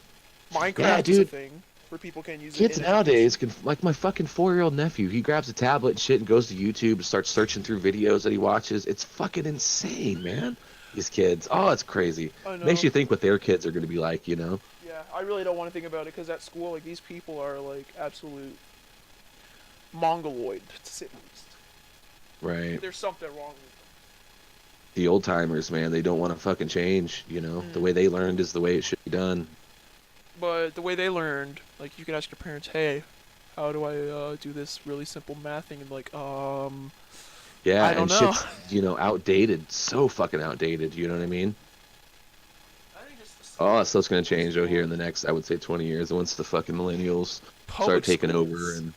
Yeah, Minecraft is a dude. thing where people can use it Kids in nowadays education. can, like my fucking 4-year-old nephew, he grabs a tablet and shit and goes to YouTube and starts searching through videos that he watches. It's fucking insane, man. These kids. Oh, it's crazy. I Makes know. you think what their kids are going to be like, you know? Yeah, Yeah, I really don't want to think about it because at school, like, these people are like absolute mongoloid, to say the least. Right. There's something wrong with The old timers, man, they don't want to fucking change. The them. way they learned is the way it should be done. But the way they learned, like, you can ask your parents, hey, how do I do this really simple math thing? And like, Yeah, I don't and know. shit's, outdated. So fucking outdated, you know what I mean? I think it's the Oh, same that stuff's gonna change though here in schools. the next, I would say, 20 years, once the fucking millennials start Public taking over schools and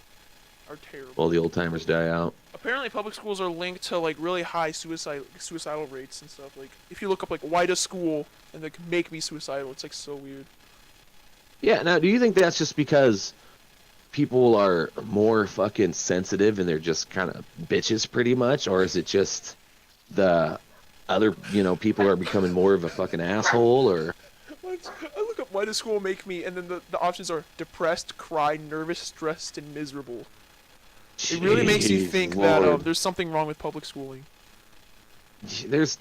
are all terrible. the old timers die out. Apparently, public schools are linked to like really high suicidal rates and stuff. Like, if you look up like why does school and like make me suicidal, it's like so weird. Yeah, now do you think that's just because people are more fucking sensitive and they're just kind of bitches pretty much, or is it just the other, people are becoming more of a fucking asshole, or What? I look up why does school make me, and then the options are depressed, cry, nervous, stressed, and miserable. It really makes you jeez, think that Lord. there's something wrong with public schooling. There's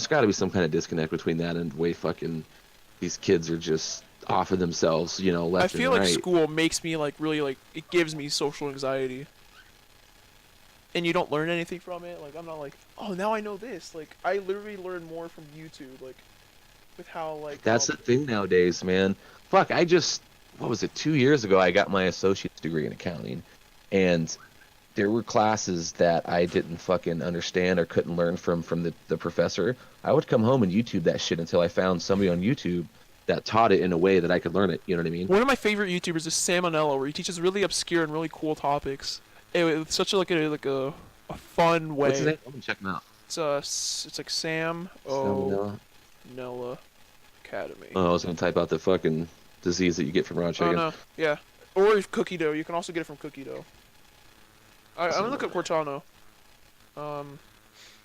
got to be some kind of disconnect between that and the way fucking these kids are just off of themselves, I left and feel like right. school makes me like really like it gives me social anxiety, and you don't learn anything from it. Like I'm not like, oh now I know this. Like I literally learn more from YouTube. Like with how like That's the thing nowadays, man. Fuck, what was it, 2 years ago, I got my associate's degree in accounting, and there were classes that I didn't fucking understand or couldn't learn from the professor. I would come home and YouTube that shit until I found somebody on YouTube that taught it in a way that I could learn it. You know what I mean? one of my favorite YouTubers is Salmonella, where he teaches really obscure and really cool topics. It's such a a fun What's his way. name? I'm gonna check him out. It's like Sam O Salmonella. Nella Academy. Oh, I was gonna type out the fucking disease that you get from raw Oh chicken. no, yeah. Or cookie dough. You can also get it from cookie dough. I'm gonna look up Cortana. Um,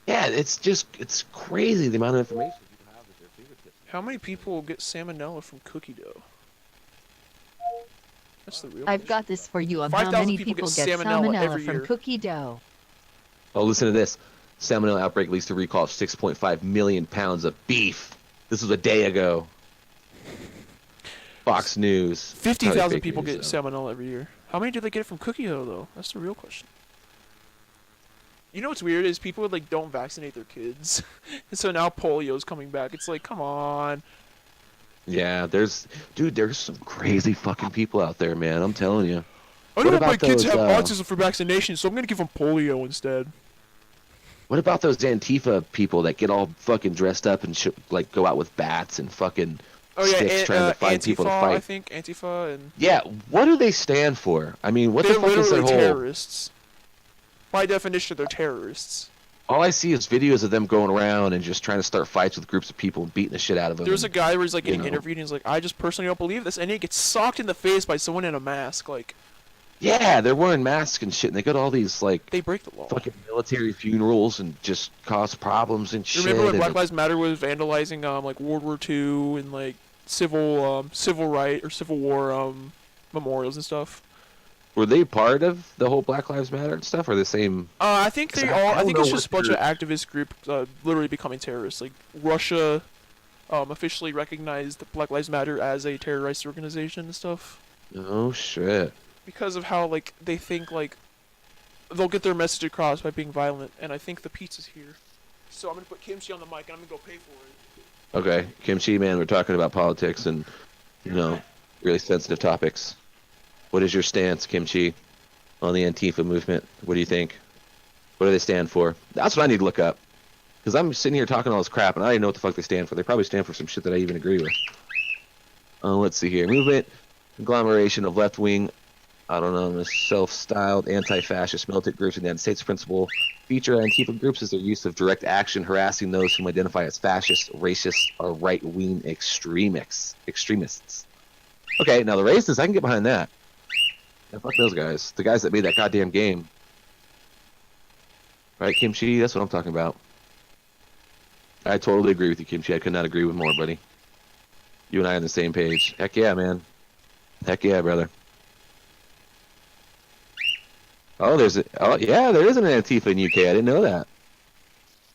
Yeah, it's crazy the amount of information people have at their fingertips. how many people get salmonella from cookie dough? That's the real I've question. got this for you on 5,000 how many people people get get salmonella every salmonella from year. cookie dough. Oh, listen to this. Salmonella outbreak leads to recall of 6.5 million pounds of beef. This was a day ago. Fox News. 50,000 Probably fake people news, get though. salmonella every year. How many do they get from cookie dough though? That's the real question. You know what's weird is people like don't vaccinate their kids, and so now polio's coming back. It's like, come on. Yeah, there's some crazy fucking people out there, man. I'm telling you. I What don't want my about kids to those? have autism for vaccination, so I'm gonna give them polio instead. What about those Antifa people that get all fucking dressed up and like go out with bats and fucking Oh yeah, sticks trying to find people to Antifa, fight? I think Antifa, and Yeah, what do they stand for? I mean, what they're the fuck is their literally whole? terrorists. By definition, they're terrorists. All I see is videos of them going around and just trying to start fights with groups of people and beating the shit out of them. There's a guy where he's like you getting know. interviewed, and he's like, I just personally don't believe this, and he gets socked in the face by someone in a mask. Like, Yeah, they're wearing masks and shit, and they go to all these like they break the law. fucking military funerals and just cause problems and shit. Remember when and Black Lives Matter was vandalizing like World War II and like civil right or Civil War memorials and stuff? were they part of the whole Black Lives Matter and stuff, or the same? I think 'Cause they I all. I don't think know it's just a what bunch of they're- activist groups literally becoming terrorists. Like Russia, officially recognized Black Lives Matter as a terrorist organization and stuff Oh shit. because of how like they think like they'll get their message across by being violent. And I think the pizza's here, so I'm gonna put kimchi on the mic and I'm gonna go pay for it. Okay, Kimchi, man, we're talking about politics and really sensitive topics. What is your stance, Kimchi, on the Antifa movement? What do you think? What do they stand for? That's what I need to look up. Because I'm sitting here talking all this crap, and I don't even know what the fuck they stand for. They probably stand for some shit that I even agree with. Let's see here. Movement, conglomeration of left-wing, autonomous, self-styled, anti-fascist militant groups in the United States. Principal feature of Antifa groups is their use of direct action, harassing those whom identify as fascist, racist, or right-wing extremists. Okay, now the racists, I can get behind that. Yeah, fuck those guys. The guys that made that goddamn game. Right, Kimchi? That's what I'm talking about. I totally agree with you, Kimchi. I could not agree with more, buddy. You and I are on the same page. Heck yeah, man. Heck yeah, brother. Oh, yeah, there is an Antifa in UK. I didn't know that.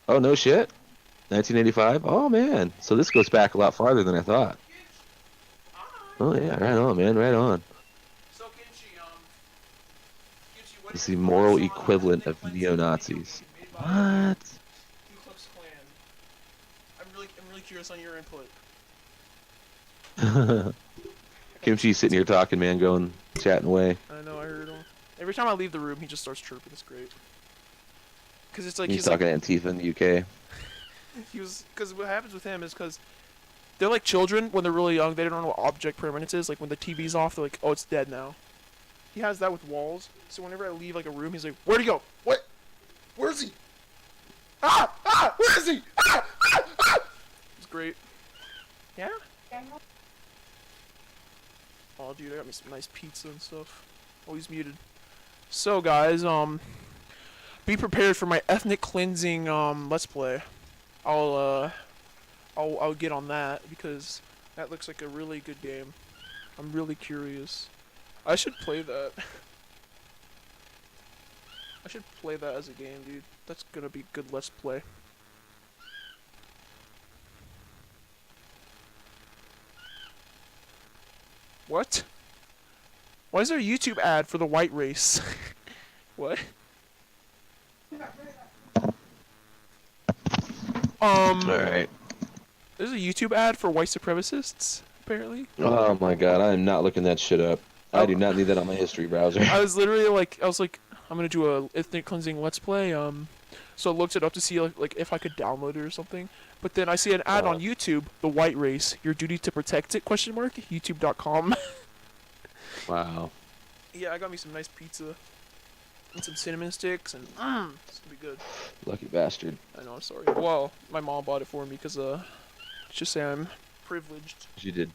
Oh, no shit. 1985? Oh, man. So this goes back a lot farther than I thought. Oh yeah, right on, man, right on. So Kimchi, what are It's your the thoughts moral on equivalent ethnic of cleansing video neo-Nazis. game made by What? Ku Klux Klan? I'm really curious on your input. I got me some Kimchi's sitting pizza. here talking, man, going, chatting away. I know, I heard him. Every time I leave the room, he just starts chirping. It's great. Cause it's like He's he's like talking to Antifa in the UK. he was. Cause what happens with him is cause they're like children when they're really young. They don't know what object permanence is. Like when the TV's off, they're like, oh, it's dead now. He has that with walls. So whenever I leave like a room, he's like, where'd he go? What? Where's he? Ah! Ah! Where is he? Ah! Ah! Ah! It's great. Yeah? Oh, dude, I got me some nice pizza and stuff. Oh, he's muted. So, guys, be prepared for my ethnic cleansing, let's play. I'll get on that because that looks like a really good game. I'm really curious. I should play that. I should play that as a game, dude. That's gonna be good let's play. What? Why is there a YouTube ad for the white race? What? Alright. There's a YouTube ad for white supremacists, apparently. Oh my god, I am not looking that shit up. I do not need that on my history browser. I was literally like, I'm gonna do a ethnic cleansing let's play. So I looked it up to see like if I could download it or something. But then I see an ad on YouTube, the white race, your duty to protect it? YouTube.com. Wow. Yeah, I got me some nice pizza and some cinnamon sticks, and it's gonna be good. Lucky bastard. I know, I'm sorry. Well, my mom bought it for me because let's just say I'm privileged. You did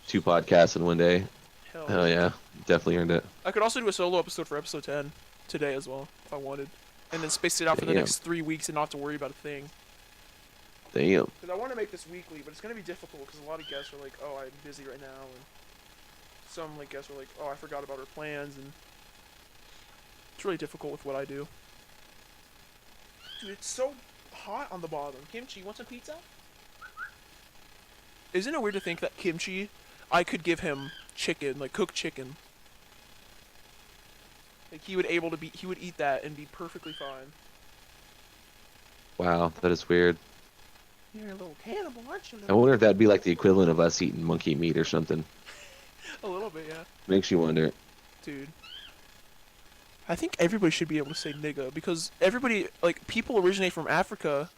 2 podcasts in one day. Hell. Hell yeah. Definitely earned it. I could also do a solo episode for episode 10 today as well, if I wanted. And then space it out for the Damn. next 3 weeks and not have to worry about a thing. Damn. Because I want to make this weekly, but it's going to be difficult because a lot of guests are like, oh, I'm busy right now. And some like guests are like, oh, I forgot about our plans. And it's really difficult with what I do. Dude, it's so hot on the bottom. Kimchi, you want some pizza? Isn't it weird to think that Kimchi, I could give him chicken, like cooked chicken. Like he would eat that and be perfectly fine. Wow, that is weird. You're a little cannibal, aren't you? I wonder if that'd be like the equivalent of us eating monkey meat or something. A little bit, yeah. Makes you wonder. Dude. I think everybody should be able to say nigga because everybody, like, people originate from Africa.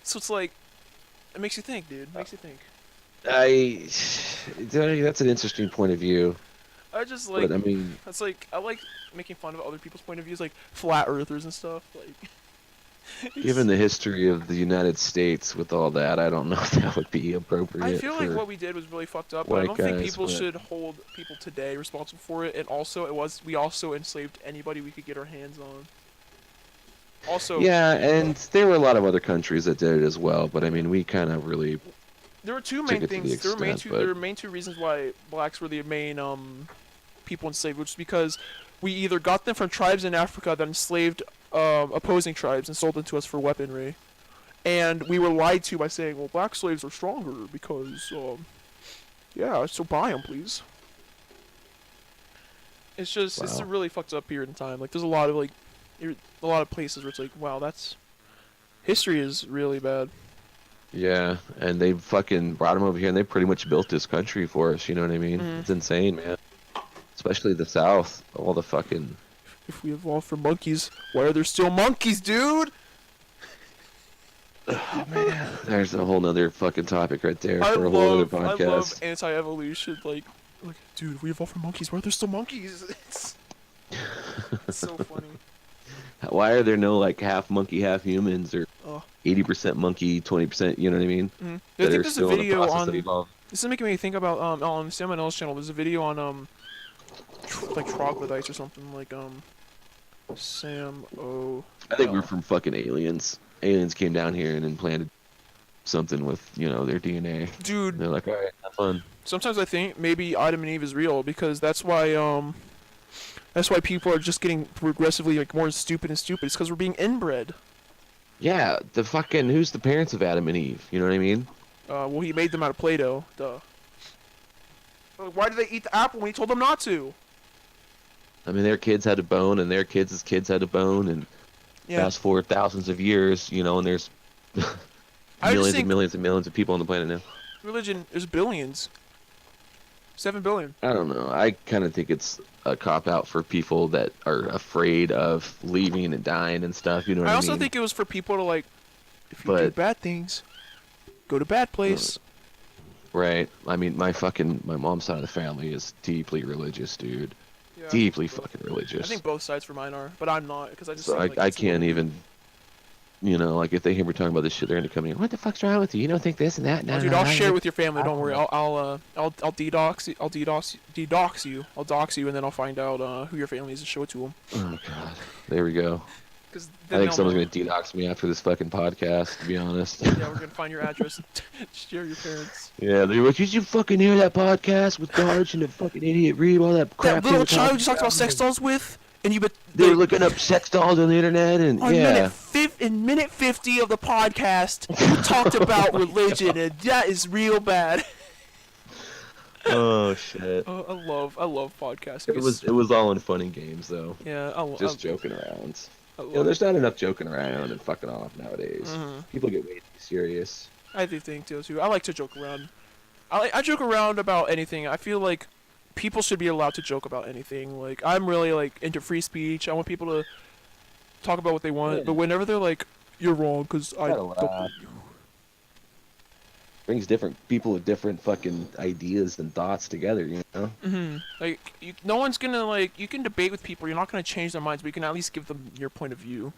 So it's like, it makes you think, dude. It makes you think. That's an interesting point of view. I just like, But I mean, it's like, I like making fun of other people's point of views, like flat earthers and stuff. Like, given the history of the United States with all that, I don't know if that would be appropriate. I feel like for what we did was really fucked up, but I white don't think guys, people but- should hold people today responsible for it. And also, we also enslaved anybody we could get our hands on. Also, Yeah, and there were a lot of other countries that did it as well, but I mean, we kind of really. there were two took main it to the things. There were extent, there were main two reasons why blacks were the main people enslaved, which is because we either got them from tribes in Africa that enslaved opposing tribes and sold them to us for weaponry, and we were lied to by saying, well, black slaves are stronger because yeah, so buy them, please. It's just it's a Wow. really fucked up period in time. Like there's a lot of like a lot of places where it's like, wow, that's history is really bad. Yeah, and they fucking brought them over here, and they pretty much built this country for us. You know what I mean? Mhm. It's insane, man. Especially the South, all the fucking. If we evolved from monkeys, why are there still monkeys, dude? Oh man, there's a whole nother fucking topic right there I for a whole other love podcast. anti-evolution. Like, dude, if we evolved from monkeys, why are there still monkeys? It's so funny. Why are there no like half monkey, half humans, or Oh. 80% monkey, 20%? You know what I mean? Mm-hmm. I That think are there's a still in the video process of on. evolving. This is making me think about on Semen's channel. There's a video on like troglodytes or something like Sam O. I think we're from fucking aliens. Aliens came down here and implanted something with, their DNA. Dude, And they're like, all right, have fun. sometimes I think maybe Adam and Eve is real because that's why people are just getting progressively like more stupid and stupid. It's because we're being inbred. Yeah, who's the parents of Adam and Eve? You know what I mean? Well, he made them out of Play-Doh. Duh. Why did they eat the apple when he told them not to? I mean, their kids had a bone, and their kids' kids had a bone, and fast forward thousands of years, you know, and there's millions and millions and millions of people on the planet now. Religion is billions. 7 billion. I don't know. I kind of think it's a cop-out for people that are afraid of leaving and dying and stuff, you know what I mean? I also think it was for people to, like, if you do bad things, go to bad place. Right. I mean, my mom's side of the family is deeply religious, dude. Yeah. Deeply fucking religious. I think both sides for mine are, but I'm not, because I just I can't even, you know, like, if they hear me talking about this shit, they're gonna come in, what the fuck's wrong with you? You don't think this and that? No, dude, I'll share it with your family. Don't worry. I'll dox you, and then I'll find out who your family is and show it to them. Oh god, there we go. I think someone's gonna de-dox me after this fucking podcast, to be honest. Yeah, we're gonna find your address and share your parents. Yeah, they're like, did you fucking hear that podcast with Garge and the fucking idiot Reeb, all that crap? That little child you just talked about sex dolls with? And they were looking up sex dolls on the internet, and in minute 50 of the podcast, we talked about religion, and that is real bad. Oh shit! I love podcasting. It was all in fun and games though. Yeah, just joking around. You know, there's not enough joking around and fucking off nowadays. Mm-hmm. People get way too serious. I do think too. I like to joke around. I joke around about anything. I feel like people should be allowed to joke about anything. Like, I'm really, like, into free speech. I want people to talk about what they want. Yeah. But whenever they're like, you're wrong because I don't... Brings different people with different fucking ideas and thoughts together, you know? Mm-hmm. Like, no one's gonna, like... You can debate with people. You're not gonna change their minds, but you can at least give them your point of view.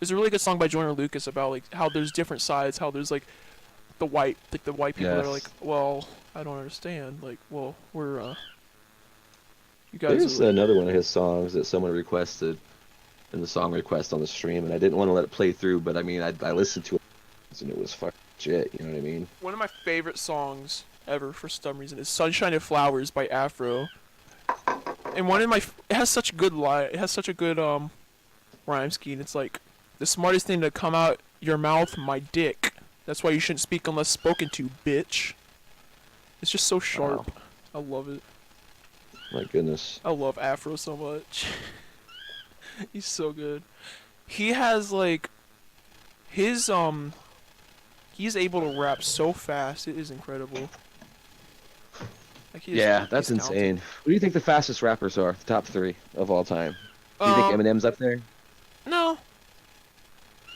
There's a really good song by Joyner Lucas about, like, how there's different sides. How there's, like, the white people that are like, well... I don't understand. Like, well, we're, you guys. There's another one of his songs that someone requested in the song request on the stream, and I didn't want to let it play through, but I mean, I listened to it, and it was fucking shit, you know what I mean? One of my favorite songs ever, for some reason, is Sunshine and Flowers by Afro. And it has such a good rhyme scheme. It's like, the smartest thing to come out your mouth, my dick. That's why you shouldn't speak unless spoken to, bitch. It's just so sharp. Wow. I love it. My goodness. I love Afro so much. He's so good. He has, like, he's able to rap so fast. It is incredible. Like, that's insane. What do you think the fastest rappers are? The top 3 of all time? Do you think Eminem's up there? No.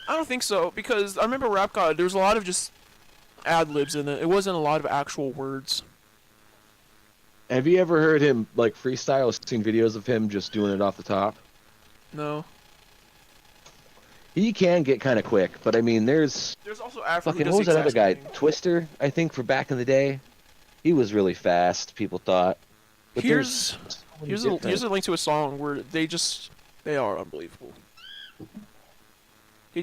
I don't think so, because I remember Rap God, there was a lot of just ad-libs in it. It wasn't a lot of actual words. Have you ever heard him, like, freestyle, seen videos of him just doing it off the top? No. He can get kind of quick, but I mean, there's also Afro. Fucking, what was that other guy? Twister, I think, for back in the day. He was really fast, people thought. But here's a link to a song where they are unbelievable. They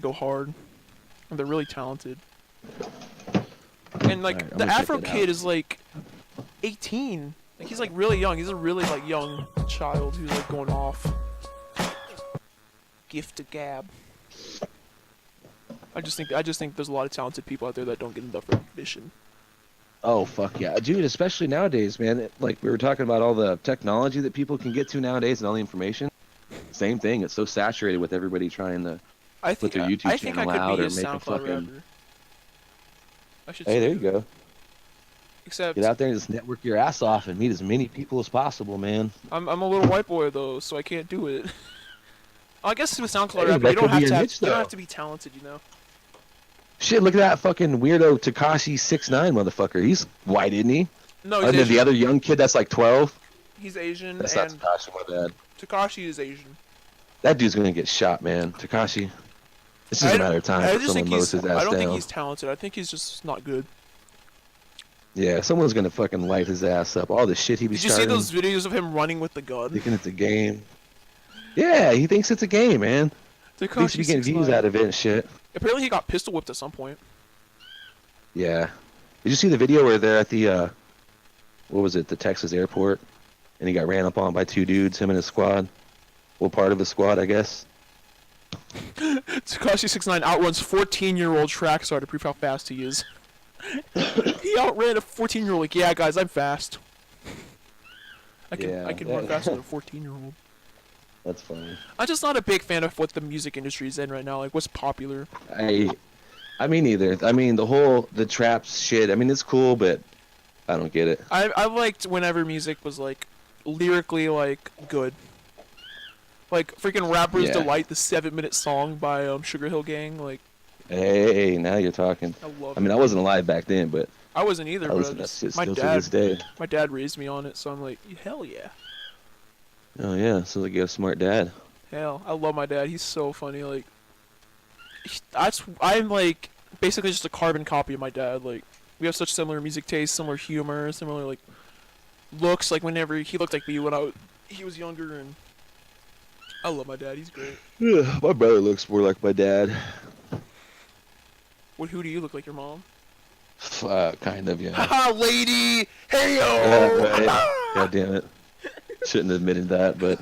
go hard. And they're really talented. And, like, the Afro kid is, like, 18. Like, he's, like, really young. He's a really, like, young child who's, like, going off. Gift to gab. I just think there's a lot of talented people out there that don't get enough recognition. Oh, fuck yeah. Dude, especially nowadays, man. Like, we were talking about all the technology that people can get to nowadays and all the information. Same thing. It's so saturated with everybody trying to put their YouTube channel out or make a fucking... Hey, there you go. Except... Get out there and just network your ass off and meet as many people as possible, man. I'm a little white boy, though, so I can't do it. I guess with SoundCloud rapper, you don't have to be talented, you know? Shit, look at that fucking weirdo Tekashi 6ix9ine motherfucker. He's white, isn't he? No, he's Asian. The other young kid that's like 12? He's Asian, That's not Tekashi, my bad. Tekashi is Asian. That dude's gonna get shot, man. Tekashi. It's just a matter of time before someone mows his ass down. I don't think he's talented. I think he's just not good. Yeah, someone's gonna fucking light his ass up. All the shit he be starting. Did you see those videos of him running with the gun? Thinking it's a game. Yeah, he thinks it's a game, man. Thinks he getting views out of it and shit. Apparently he got pistol whipped at some point. Yeah. Did you see the video where they're at the, what was it, the Texas airport? And he got ran up on by 2 dudes, him and his squad. Well, part of the squad, I guess. Tekashi 6ix9ine outruns 14-year-old track star to prove how fast he is. He outran a 14-year-old. Like, yeah, guys, I'm fast. I can run faster than a 14-year-old. That's funny. I'm just not a big fan of what the music industry is in right now. Like, what's popular? I mean, neither. I mean, the trap shit. I mean, it's cool, but I don't get it. I liked whenever music was like lyrically like good. Like freaking Rapper's Yeah. Delight, the 7-minute song by Sugar Hill Gang. Like, Hey, now you're talking. I love I mean, it. I wasn't alive back then, but I wasn't either, I but listen to that shit still to this day. my dad raised me on it, so I'm like, hell yeah. Oh yeah, sounds like you have a smart dad. Hell, I love my dad. He's so funny. Like, I'm like basically just a carbon copy of my dad. Like, we have such similar music tastes, similar humor, similar like looks. Like whenever he looked like me when he was younger, and I love my dad. He's great. Yeah, my brother looks more like my dad. Who do you look like? Your mom? Kind of, yeah. Haha, lady! Hey yo! Right. God damn it. Shouldn't have admitted that, but.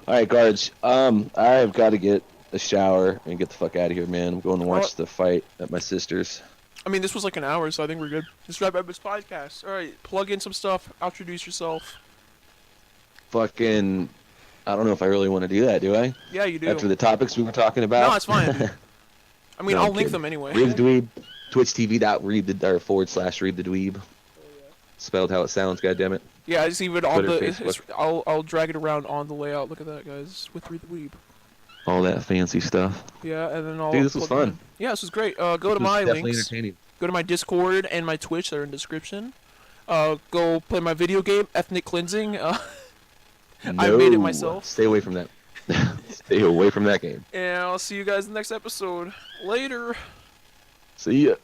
Alright, Garge. I've got to get a shower and get the fuck out of here, man. I'm going to watch the fight at my sister's. I mean, this was like an hour, so I think we're good. Just wrap up this podcast. Alright, plug in some stuff, introduce yourself. Fucking. I don't know if I really want to do that, do I? Yeah, you do. After the topics we were talking about? No, it's fine. I mean, No, I'll I'm link kidding. them anyway. ReebTheDweeb, twitchtv.reeb/ReebTheDweeb. Spelled how it sounds, goddammit. Yeah, I just leave it on Twitter, the. Facebook. I'll drag it around on the layout. Look at that, guys. With ReebTheDweeb. All that fancy stuff. Yeah, and then I'll. Dude, this was plug it fun. in. Yeah, this was great. Go This to was my definitely links. entertaining. Go to my Discord and my Twitch. They're in the description. Go play my video game, Ethnic Cleansing. I made it myself. Stay away from that. Stay away from that game. And I'll see you guys in the next episode. Later. See ya.